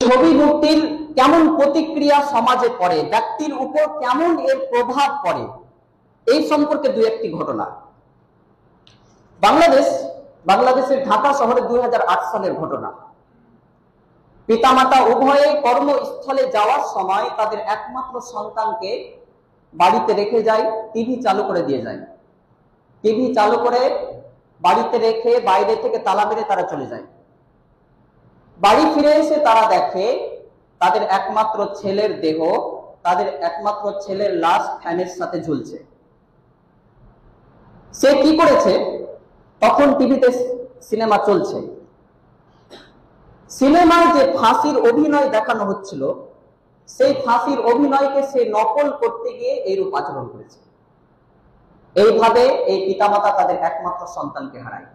ছবি মুক্তির কেমন প্রতিক্রিয়া সমাজে পড়ে, ব্যক্তির উপর কেমন এর প্রভাব পড়ে, এই সম্পর্কে দুই একটি ঘটনা। বাংলাদেশের ঢাকা শহরে 2008 সালের ঘটনা। পিতামাতা উভয়ে কর্মস্থলে যাওয়ার সময় তাদের একমাত্র সন্তানকে বাড়িতে রেখে যায়, টিভি চালু করে দিয়ে যায়। টিভি চালু করে বাড়িতে রেখে বাইরে থেকে তালা মেরে তারা চলে যায়। বাড়ি ফিরে এসে তারা দেখে তাদের একমাত্র ছেলের দেহ, তাদের একমাত্র ছেলের লাশ ফ্যানের সাথে ঝুলছে। সে কি করেছে? তখন টিভিতে সিনেমা চলছে। সিনেমায় যে ফাঁসির অভিনয় দেখানো হচ্ছিল, সেই ফাঁসির অভিনয়কে সে নকল করতে গিয়ে এইরূপ আচরণ করেছে। এইভাবে এই পিতামাতা তাদের একমাত্র সন্তানকে হারায়।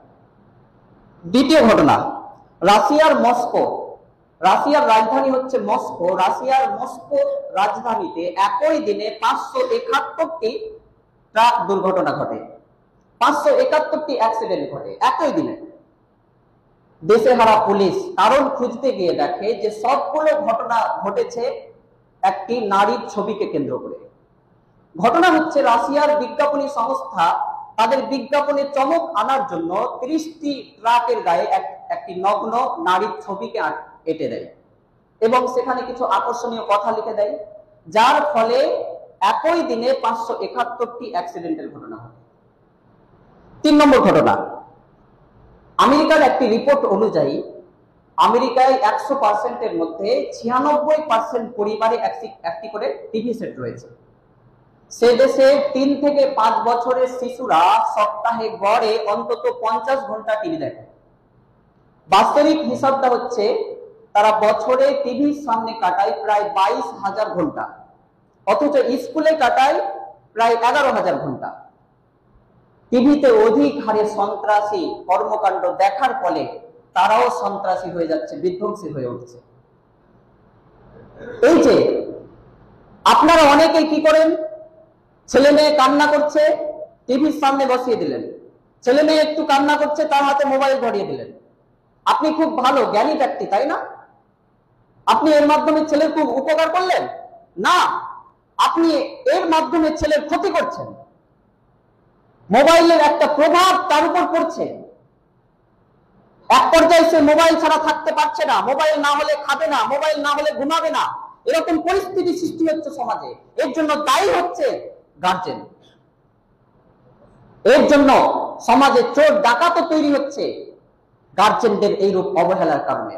দ্বিতীয় ঘটনা, রাশিয়ার মস্কো। রাশিয়ার রাজধানী হচ্ছে মস্কো। রাশিয়ার মস্কো রাজধানীতে একই দিনে 571টি ট্রাক দুর্ঘটনা ঘটে, 571টি অ্যাক্সিডেন্ট ঘটে একই দিনে। দেশেহারা পুলিশ কারণ খুঁজতে গিয়ে দেখে যে সবগুলো ঘটনা ঘটেছে একটি নারীর ছবিকে কেন্দ্র করে। ঘটনা হচ্ছে রাশিয়ার বিজ্ঞাপনী সংস্থা তাদের বিজ্ঞাপনে চমক আনার জন্য 30টি ট্রাকের গায়ে একটি নগ্ন নারীর ছবিকে এঁটে দেয় এবং সেখানে কিছু আকর্ষণীয় কথা লিখে দেয়, যার ফলে একই দিনে 571টি অ্যাক্সিডেন্টের ঘটনা ঘটে। 3 নম্বর ঘটনা, আমেরিকার একটি রিপোর্ট অনুযায়ী আমেরিকায় 100%-এর মধ্যে 96% পরিবারে একটি করে টিভি সেট রয়েছে। সে দেশে 3 থেকে 5 বছরের শিশুরা সপ্তাহে গড়ে অন্তত 50 ঘন্টা টিভি দেখে। বাস্তবিক হিসাবটা হচ্ছে তারা বছরে টিভির সামনে কাটায় প্রায় 22,000 ঘন্টা, অথচ স্কুলে কাটায় প্রায় 11,000 ঘন্টা। টিভিতে অধিক হারে সন্ত্রাসী কর্মকাণ্ড দেখার ফলে তারাও সন্ত্রাসী হয়ে যাচ্ছে, বিধ্বংসী হয়ে উঠছে। এই যে আপনারা অনেকেই কি করেন, ছেলে মেয়ে কান্না করছে, টিভির সামনে বসিয়ে দিলেন। ছেলে মেয়ে একটু কান্না করছে, তার হাতে মোবাইল ধরিয়ে দিলেন। আপনি খুব ভালো জ্ঞানী ব্যক্তি, তাই না? আপনি এর মাধ্যমে ছেলের খুব উপকার করলেন না, আপনি এর মাধ্যমে ছেলের ক্ষতি করছেন। মোবাইলের একটা প্রভাব তার উপর পড়ছে। এক পর্যায়ে সে মোবাইল ছাড়া থাকতে পারছে না, মোবাইল না হলে খাবে না, মোবাইল না হলে ঘুমাবে না, এরকম পরিস্থিতি সৃষ্টি হচ্ছে সমাজে। এর জন্য দায়ী হচ্ছে গার্জেন। এর জন্য সমাজে চোর ডাকাতও তৈরি হচ্ছে গার্জেনদের এইরূপ অবহেলার কারণে।